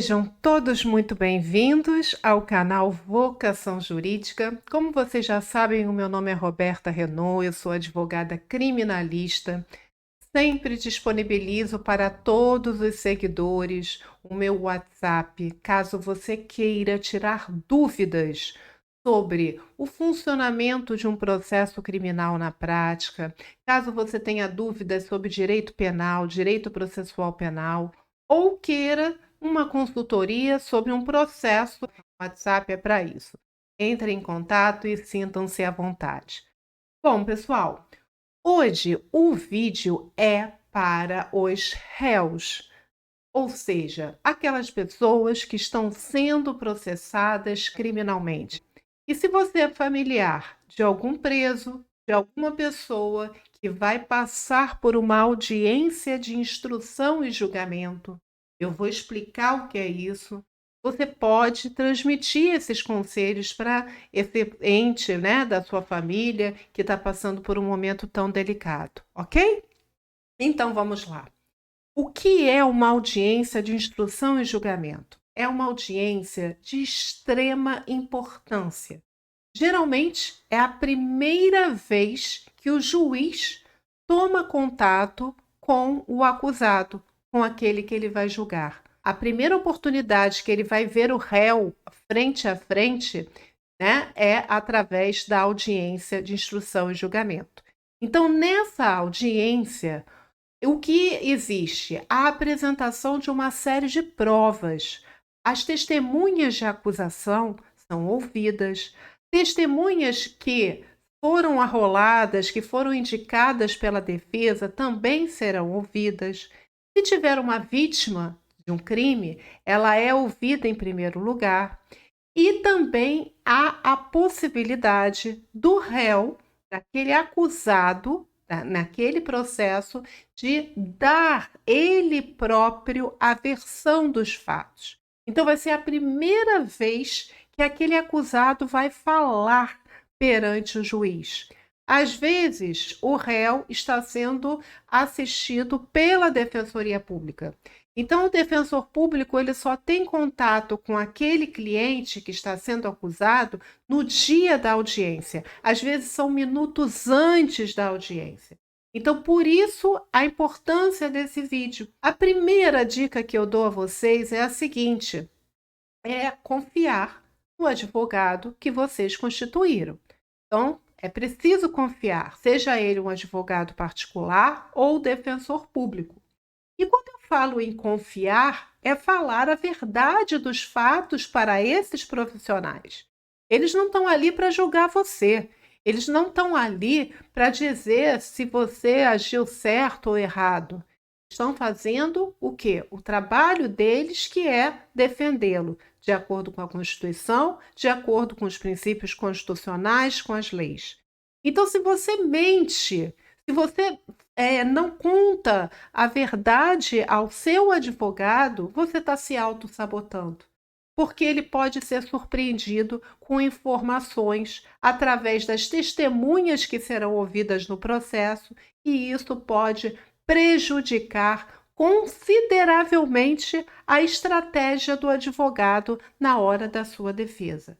Sejam todos muito bem-vindos ao canal Vocação Jurídica. Como vocês já sabem, o meu nome é Roberta Renault, eu sou advogada criminalista. Sempre disponibilizo para todos os seguidores o meu WhatsApp, caso você queira tirar dúvidas sobre o funcionamento de um processo criminal na prática, caso você tenha dúvidas sobre direito penal, direito processual penal, ou queira uma consultoria sobre um processo. O WhatsApp é para isso. Entre em contato e sintam-se à vontade. Bom, pessoal, hoje o vídeo é para os réus, ou seja, aquelas pessoas que estão sendo processadas criminalmente. E se você é familiar de algum preso, de alguma pessoa que vai passar por uma audiência de instrução e julgamento, eu vou explicar o que é isso. Você pode transmitir esses conselhos para esse ente, né, da sua família que está passando por um momento tão delicado, ok? Então vamos lá. O que é uma audiência de instrução e julgamento? É uma audiência de extrema importância. Geralmente é a primeira vez que o juiz toma contato com o acusado, com aquele que ele vai julgar. A primeira oportunidade que ele vai ver o réu frente a frente, né, é através da audiência de instrução e julgamento. Então, nessa audiência, o que existe? A apresentação de uma série de provas. As testemunhas de acusação são ouvidas, testemunhas que foram arroladas, que foram indicadas pela defesa, também serão ouvidas. Se tiver uma vítima de um crime, ela é ouvida em primeiro lugar. E também há a possibilidade do réu, daquele acusado, naquele processo, de dar ele próprio a versão dos fatos. Então, vai ser a primeira vez que aquele acusado vai falar perante o juiz. Às vezes, o réu está sendo assistido pela Defensoria Pública. Então, o defensor público ele só tem contato com aquele cliente que está sendo acusado no dia da audiência. Às vezes, são minutos antes da audiência. Então, por isso, a importância desse vídeo. A primeira dica que eu dou a vocês é a seguinte: é confiar no advogado que vocês constituíram. Então, é preciso confiar, seja ele um advogado particular ou defensor público. E quando eu falo em confiar, é falar a verdade dos fatos para esses profissionais. Eles não estão ali para julgar você. Eles não estão ali para dizer se você agiu certo ou errado. Estão fazendo o quê? O trabalho deles, que é defendê-lo, de acordo com a Constituição, de acordo com os princípios constitucionais, com as leis. Então, se você mente, se você não conta a verdade ao seu advogado, você está se auto-sabotando, porque ele pode ser surpreendido com informações através das testemunhas que serão ouvidas no processo, e isso pode prejudicar consideravelmente a estratégia do advogado na hora da sua defesa.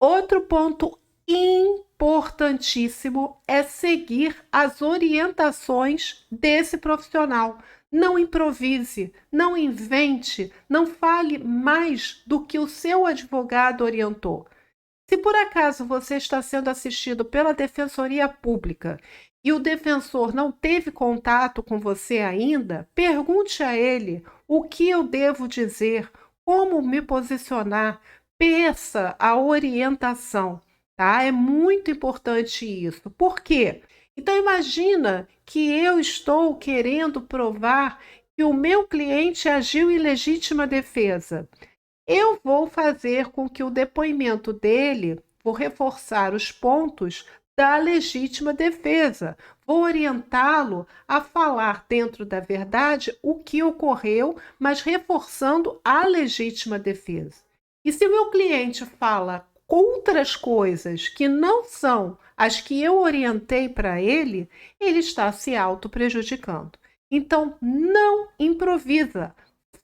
Outro ponto importantíssimo é seguir as orientações desse profissional. Não improvise, não invente, não fale mais do que o seu advogado orientou. Se por acaso você está sendo assistido pela Defensoria Pública e o defensor não teve contato com você ainda, pergunte a ele o que eu devo dizer, como me posicionar, peça a orientação. Tá? É muito importante isso. Por quê? Então imagina que eu estou querendo provar que o meu cliente agiu em legítima defesa. Eu vou fazer com que o depoimento dele, vou reforçar os pontos da legítima defesa. Vou orientá-lo a falar dentro da verdade o que ocorreu, mas reforçando a legítima defesa. E se o meu cliente fala outras coisas que não são as que eu orientei para ele, ele está se auto-prejudicando. Então, não improvisa.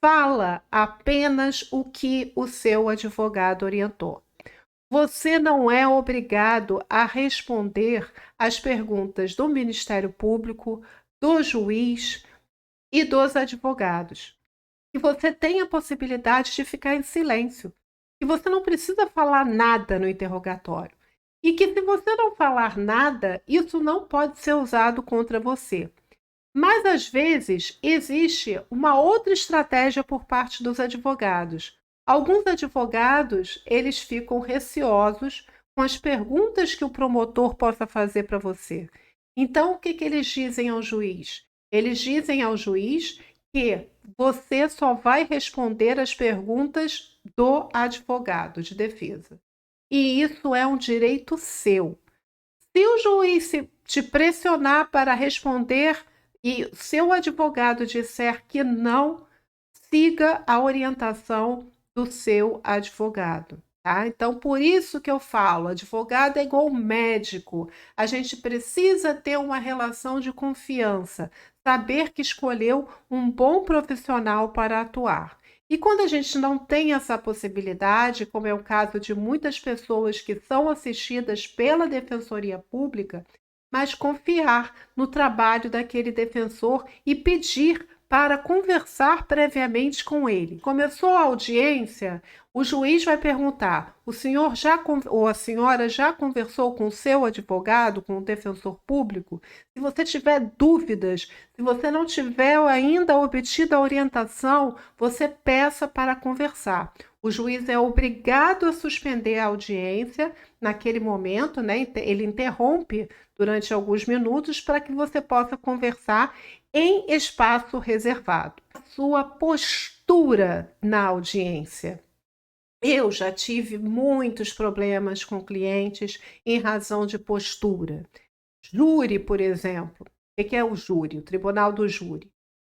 fala apenas o que o seu advogado orientou. Você não é obrigado a responder às perguntas do Ministério Público, do juiz e dos advogados. E você tem a possibilidade de ficar em silêncio. E você não precisa falar nada no interrogatório. E que se você não falar nada, isso não pode ser usado contra você. Mas às vezes existe uma outra estratégia por parte dos advogados. Alguns advogados, eles ficam receosos com as perguntas que o promotor possa fazer para você. Então, o que eles dizem ao juiz? Eles dizem ao juiz que você só vai responder as perguntas do advogado de defesa. E isso é um direito seu. Se o juiz te pressionar para responder e seu advogado disser que não, siga a orientação do seu advogado. Tá? Então, por isso que eu falo, advogado é igual médico. A gente precisa ter uma relação de confiança, saber que escolheu um bom profissional para atuar. E quando a gente não tem essa possibilidade, como é o caso de muitas pessoas que são assistidas pela Defensoria Pública, mas confiar no trabalho daquele defensor e pedir para conversar previamente com ele. Começou a audiência, o juiz vai perguntar: o senhor ou a senhora já conversou com o seu advogado, com o defensor público? Se você tiver dúvidas, se você não tiver ainda obtido a orientação, você peça para conversar. O juiz é obrigado a suspender a audiência naquele momento, né? Ele interrompe durante alguns minutos para que você possa conversar em espaço reservado. A sua postura na audiência. Eu já tive muitos problemas com clientes em razão de postura. Júri, por exemplo. O que é o júri? O tribunal do júri.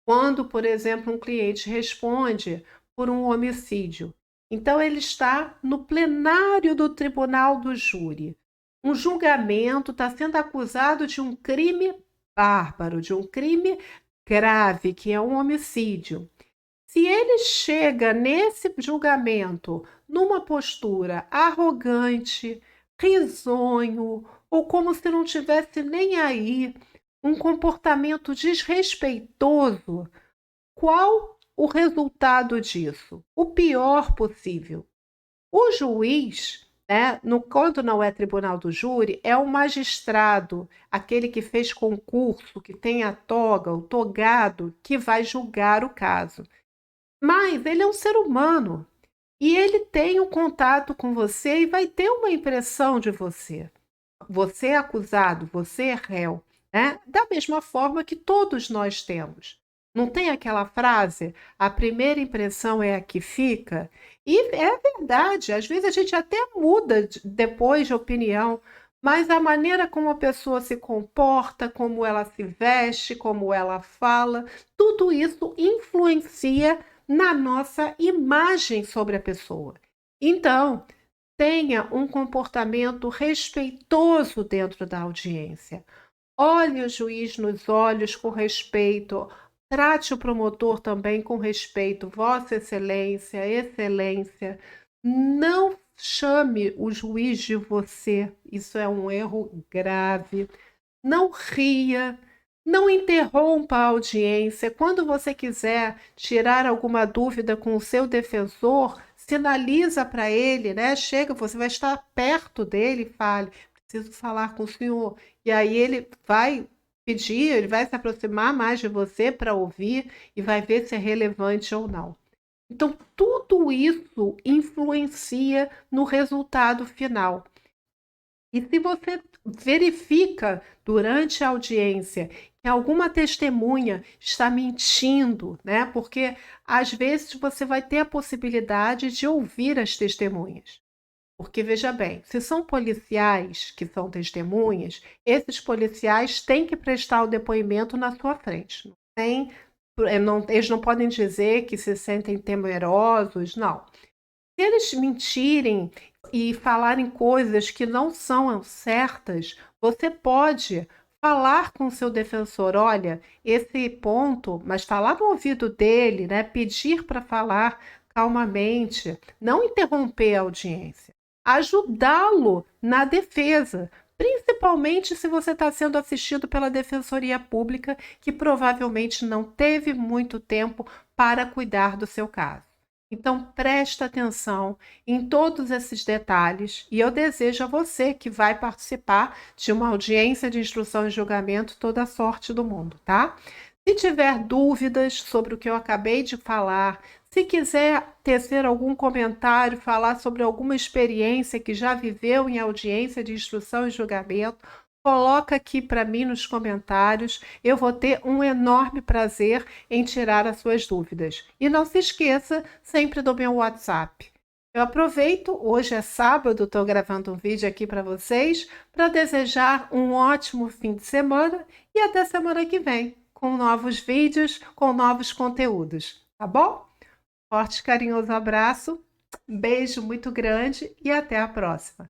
Quando, por exemplo, um cliente responde por um homicídio. Então, ele está no plenário do tribunal do júri. Um julgamento, está sendo acusado de um crime bárbaro, de um crime grave, que é um homicídio. Se ele chega nesse julgamento numa postura arrogante, risonho, ou como se não tivesse nem aí, um comportamento desrespeitoso, qual o resultado disso? O pior possível. O juiz, né, quando não é tribunal do júri, é o magistrado, aquele que fez concurso, que tem a toga, o togado, que vai julgar o caso. Mas ele é um ser humano e ele tem um contato com você e vai ter uma impressão de você. Você é acusado, você é réu, né? Da mesma forma que todos nós temos. Não tem aquela frase, a primeira impressão é a que fica? E é verdade, às vezes a gente até muda depois de opinião, mas a maneira como a pessoa se comporta, como ela se veste, como ela fala, tudo isso influencia na nossa imagem sobre a pessoa. Então, tenha um comportamento respeitoso dentro da audiência. Olhe o juiz nos olhos com respeito. Trate o promotor também com respeito. Vossa Excelência, Excelência. Não chame o juiz de você. Isso é um erro grave. Não ria. Não interrompa a audiência. Quando você quiser tirar alguma dúvida com o seu defensor, sinaliza para ele, né? Chega, você vai estar perto dele e fale: preciso falar com o senhor. E aí ele vai pedir, ele vai se aproximar mais de você para ouvir e vai ver se é relevante ou não. Então, tudo isso influencia no resultado final. E se você verifica durante a audiência que alguma testemunha está mentindo, né? Porque às vezes você vai ter a possibilidade de ouvir as testemunhas. Porque veja bem, se são policiais que são testemunhas, esses policiais têm que prestar o depoimento na sua frente. Eles não podem dizer que se sentem temerosos, não. Se eles mentirem e falarem coisas que não são certas, você pode falar com o seu defensor, olha, esse ponto, mas falar no ouvido dele, né? Pedir para falar calmamente, não interromper a audiência, ajudá-lo na defesa, principalmente se você está sendo assistido pela Defensoria Pública, que provavelmente não teve muito tempo para cuidar do seu caso. Então, presta atenção em todos esses detalhes e eu desejo a você que vai participar de uma audiência de instrução e julgamento toda a sorte do mundo, tá? Se tiver dúvidas sobre o que eu acabei de falar, se quiser tecer algum comentário, falar sobre alguma experiência que já viveu em audiência de instrução e julgamento, coloca aqui para mim nos comentários. Eu vou ter um enorme prazer em tirar as suas dúvidas. E não se esqueça sempre do meu WhatsApp. Eu aproveito, hoje é sábado, estou gravando um vídeo aqui para vocês, para desejar um ótimo fim de semana e até semana que vem, com novos vídeos, com novos conteúdos, tá bom? Forte e carinhoso abraço, beijo muito grande e até a próxima.